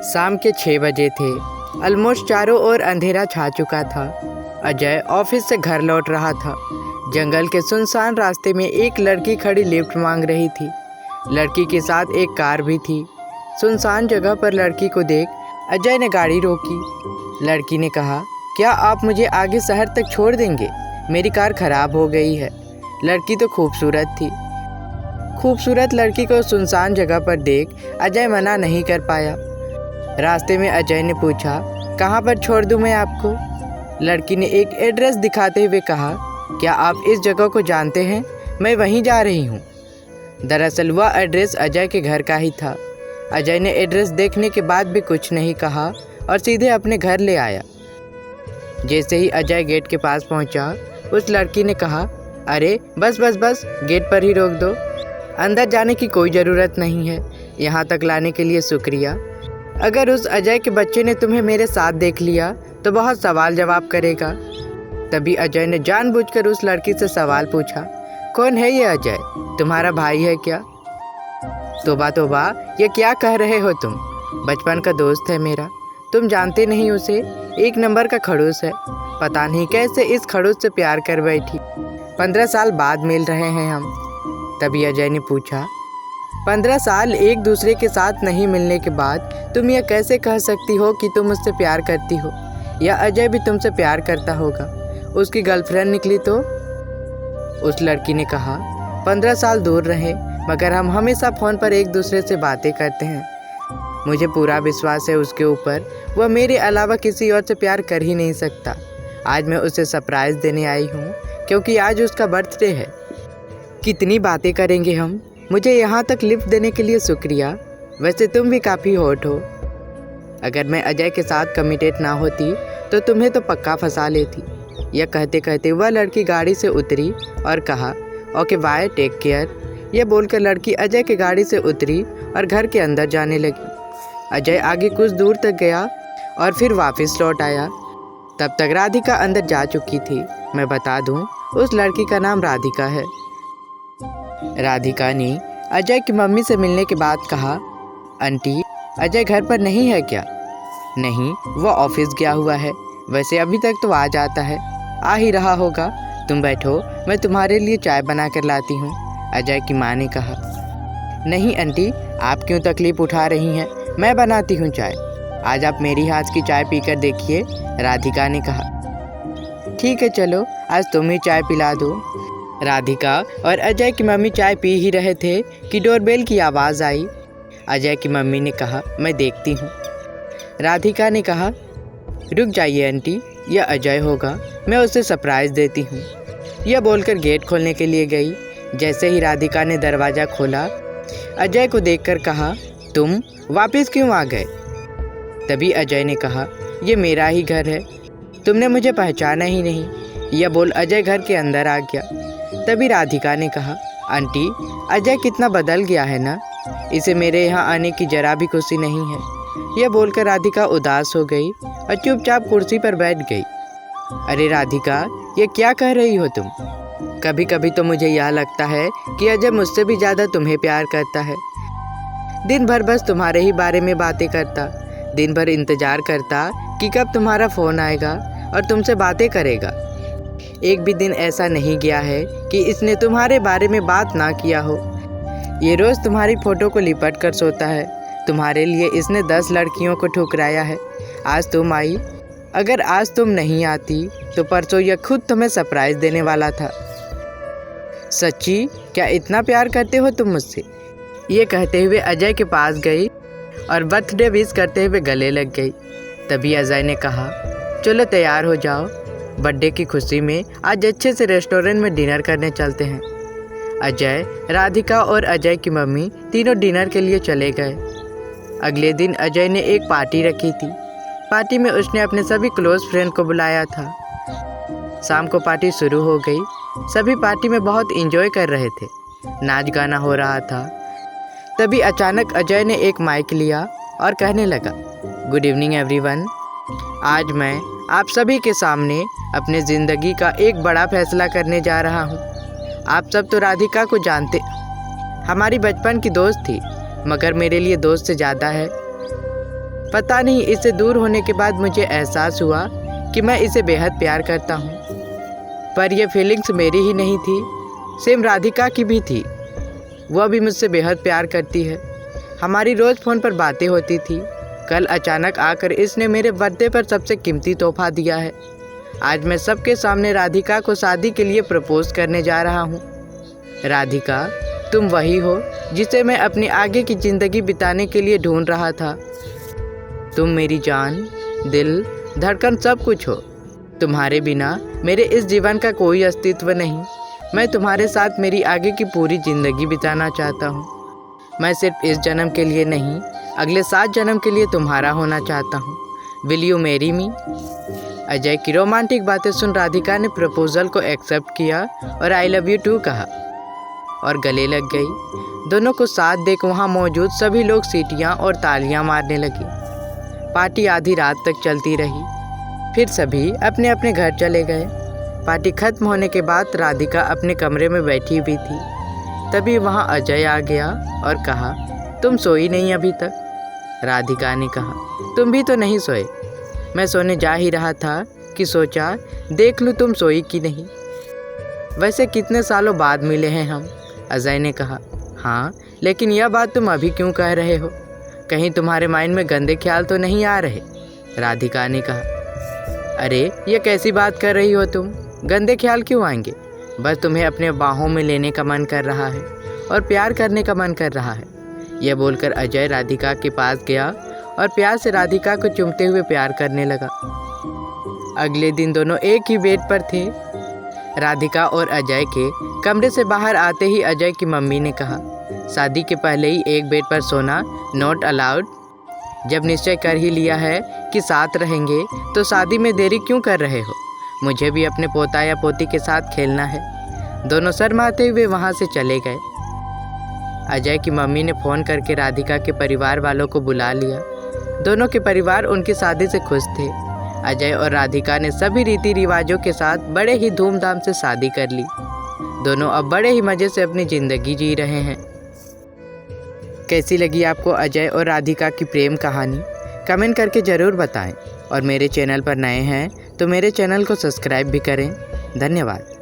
शाम के 6 बजे थे। ऑलमोस्ट चारों ओर अंधेरा छा चुका था। अजय ऑफिस से घर लौट रहा था। जंगल के सुनसान रास्ते में एक लड़की खड़ी लिफ्ट मांग रही थी। लड़की के साथ एक कार भी थी। सुनसान जगह पर लड़की को देख अजय ने गाड़ी रोकी। लड़की ने कहा, क्या आप मुझे आगे शहर तक छोड़ देंगे? मेरी कार खराब हो गई है। लड़की तो खूबसूरत थी। खूबसूरत लड़की को सुनसान जगह पर देख अजय मना नहीं कर पाया। रास्ते में अजय ने पूछा, कहाँ पर छोड़ दूँ मैं आपको? लड़की ने एक एड्रेस दिखाते हुए कहा, क्या आप इस जगह को जानते हैं? मैं वहीं जा रही हूँ। दरअसल वह एड्रेस अजय के घर का ही था। अजय ने एड्रेस देखने के बाद भी कुछ नहीं कहा और सीधे अपने घर ले आया। जैसे ही अजय गेट के पास पहुंचा, उस लड़की ने कहा, अरे बस बस बस, गेट पर ही रोक दो। अंदर जाने की कोई ज़रूरत नहीं है। यहाँ तक लाने के लिए शुक्रिया। अगर उस अजय के बच्चे ने तुम्हें मेरे साथ देख लिया तो बहुत सवाल जवाब करेगा। तभी अजय ने जानबूझकर उस लड़की से सवाल पूछा, कौन है ये अजय? तुम्हारा भाई है क्या? तोबा तोबा, ये क्या कह रहे हो तुम? बचपन का दोस्त है मेरा। तुम जानते नहीं उसे? एक नंबर का खड़ूस है। पता नहीं कैसे इस खड़ूस से प्यार कर बैठी। 15 साल बाद मिल रहे हैं हम। तभी अजय ने पूछा, 15 साल एक दूसरे के साथ नहीं मिलने के बाद तुम यह कैसे कह सकती हो कि तुम उससे प्यार करती हो? या अजय भी तुमसे प्यार करता होगा? उसकी गर्लफ्रेंड निकली तो? उस लड़की ने कहा, 15 साल दूर रहे मगर हम हमेशा फ़ोन पर एक दूसरे से बातें करते हैं। मुझे पूरा विश्वास है उसके ऊपर। वह मेरे अलावा किसी और से प्यार कर ही नहीं सकता। आज मैं उसे सरप्राइज़ देने आई हूँ क्योंकि आज उसका बर्थडे है। कितनी बातें करेंगे हम। मुझे यहाँ तक लिफ्ट देने के लिए शुक्रिया। वैसे तुम भी काफ़ी हॉट हो। अगर मैं अजय के साथ कमिटेड ना होती तो तुम्हें तो पक्का फंसा लेती। यह कहते कहते वह लड़की गाड़ी से उतरी और कहा, ओके बाय, टेक केयर। यह बोलकर लड़की अजय की गाड़ी से उतरी और घर के अंदर जाने लगी। अजय आगे कुछ दूर तक गया और फिर वापस लौट आया। तब तक राधिका अंदर जा चुकी थी। मैं बता दूं, उस लड़की का नाम राधिका है। राधिका ने अजय की मम्मी से मिलने के बाद कहा, आंटी, अजय घर पर नहीं है क्या? नहीं, वह ऑफिस गया हुआ है। वैसे अभी तक तो आ जाता है। आ ही रहा होगा। तुम बैठो, मैं तुम्हारे लिए चाय बना कर लाती हूँ, अजय की माँ ने कहा। नहीं आंटी, आप क्यों तकलीफ़ उठा रही हैं? मैं बनाती हूँ चाय। आज आप मेरी हाथ की चाय पीकर देखिए, राधिका ने कहा। ठीक है चलो, आज तुम ही चाय पिला दो। राधिका और अजय की मम्मी चाय पी ही रहे थे कि डोरबेल की आवाज़ आई। अजय की मम्मी ने कहा, मैं देखती हूँ। राधिका ने कहा, रुक जाइए आंटी, यह अजय होगा। मैं उसे सरप्राइज़ देती हूँ। यह बोलकर गेट खोलने के लिए गई। जैसे ही राधिका ने दरवाज़ा खोला, अजय को देखकर कहा, तुम वापस क्यों आ गए? तभी अजय ने कहा, ये मेरा ही घर है। तुमने मुझे पहचाना ही नहीं। यह बोल अजय घर के अंदर आ गया। तभी राधिका ने कहा, आंटी, अजय कितना बदल गया है ना। इसे मेरे यहाँ आने की जरा भी खुशी नहीं है। यह बोलकर राधिका उदास हो गई और चुपचाप कुर्सी पर बैठ गई। अरे राधिका, ये क्या कह रही हो तुम? कभी कभी तो मुझे यह लगता है कि अजय मुझसे भी ज़्यादा तुम्हें प्यार करता है। दिन भर बस तुम्हारे ही बारे में बातें करता। दिन भर इंतज़ार करता कि कब तुम्हारा फ़ोन आएगा और तुमसे बातें करेगा। एक भी दिन ऐसा नहीं गया है कि इसने तुम्हारे बारे में बात ना किया हो। ये रोज़ तुम्हारी फ़ोटो को लिपट कर सोता है। तुम्हारे लिए इसने 10 लड़कियों को ठुकराया है। आज तुम आई। अगर आज तुम नहीं आती तो परसों यह खुद तुम्हें सरप्राइज़ देने वाला था। सच्ची, क्या इतना प्यार करते हो तुम मुझसे? ये कहते हुए अजय के पास गई और बर्थडे विश करते हुए गले लग गई। तभी अजय ने कहा, चलो तैयार हो जाओ, बर्थडे की खुशी में आज अच्छे से रेस्टोरेंट में डिनर करने चलते हैं। अजय, राधिका और अजय की मम्मी तीनों डिनर के लिए चले गए। अगले दिन अजय ने एक पार्टी रखी थी। पार्टी में उसने अपने सभी क्लोज फ्रेंड को बुलाया था। शाम को पार्टी शुरू हो गई। सभी पार्टी में बहुत एंजॉय कर रहे थे। नाच गाना हो रहा था। तभी अचानक अजय ने एक माइक लिया और कहने लगा, गुड इवनिंग एवरीवन। आज मैं आप सभी के सामने अपने ज़िंदगी का एक बड़ा फैसला करने जा रहा हूँ। आप सब तो राधिका को जानते, हमारी बचपन की दोस्त थी, मगर मेरे लिए दोस्त से ज़्यादा है। पता नहीं इससे दूर होने के बाद मुझे एहसास हुआ कि मैं इसे बेहद प्यार करता हूँ। पर यह फीलिंग्स मेरी ही नहीं थी, सेम राधिका की भी थी। वह भी मुझसे बेहद प्यार करती है। हमारी रोज़ फ़ोन पर बातें होती थी। कल अचानक आकर इसने मेरे बर्थडे पर सबसे कीमती तोहफा दिया है। आज मैं सबके सामने राधिका को शादी के लिए प्रपोज करने जा रहा हूँ। राधिका, तुम वही हो जिसे मैं अपनी आगे की ज़िंदगी बिताने के लिए ढूंढ रहा था। तुम मेरी जान, दिल, धड़कन सब कुछ हो। तुम्हारे बिना मेरे इस जीवन का कोई अस्तित्व नहीं। मैं तुम्हारे साथ मेरी आगे की पूरी ज़िंदगी बिताना चाहता हूँ। मैं सिर्फ इस जन्म के लिए नहीं, अगले 7 जन्म के लिए तुम्हारा होना चाहता हूँ। Will you marry me? Ajay की रोमांटिक बातें सुन राधिका ने प्रपोजल को एक्सेप्ट किया और आई लव यू टू कहा और गले लग गई। दोनों को साथ देख वहाँ मौजूद सभी लोग सीटियाँ और तालियाँ मारने लगे। पार्टी आधी रात तक चलती रही। फिर सभी अपने अपने घर चले गए। पार्टी खत्म होने के बाद राधिका अपने कमरे में बैठी हुई थी। तभी वहाँ अजय आ गया और कहा, तुम सोई नहीं अभी तक? राधिका ने कहा, तुम भी तो नहीं सोए। मैं सोने जा ही रहा था कि सोचा देख लूँ तुम सोई कि नहीं। वैसे कितने सालों बाद मिले हैं हम? अजय ने कहा, हाँ, लेकिन यह बात तुम अभी क्यों कह रहे हो? कहीं तुम्हारे माइंड में गंदे ख्याल तो नहीं आ रहे? राधिका ने कहा, अरे ये कैसी बात कर रही हो तुम? गंदे ख्याल क्यों आएंगे? बस तुम्हें अपने बाहों में लेने का मन कर रहा है और प्यार करने का मन कर रहा है। यह बोलकर अजय राधिका के पास गया और प्यार से राधिका को चूमते हुए प्यार करने लगा। अगले दिन दोनों एक ही बेड पर थे। राधिका और अजय के कमरे से बाहर आते ही अजय की मम्मी ने कहा, शादी के पहले ही एक बेड पर सोना नॉट अलाउड। जब निश्चय कर ही लिया है कि साथ रहेंगे तो शादी में देरी क्यों कर रहे हो? मुझे भी अपने पोता या पोती के साथ खेलना है। दोनों शर्माते हुए वहाँ से चले गए। अजय की मम्मी ने फ़ोन करके राधिका के परिवार वालों को बुला लिया। दोनों के परिवार उनकी शादी से खुश थे। अजय और राधिका ने सभी रीति रिवाजों के साथ बड़े ही धूमधाम से शादी कर ली। दोनों अब बड़े ही मज़े से अपनी ज़िंदगी जी रहे हैं। कैसी लगी आपको अजय और राधिका की प्रेम कहानी? कमेंट करके ज़रूर बताएं और मेरे चैनल पर नए हैं तो मेरे चैनल को सब्सक्राइब भी करें। धन्यवाद।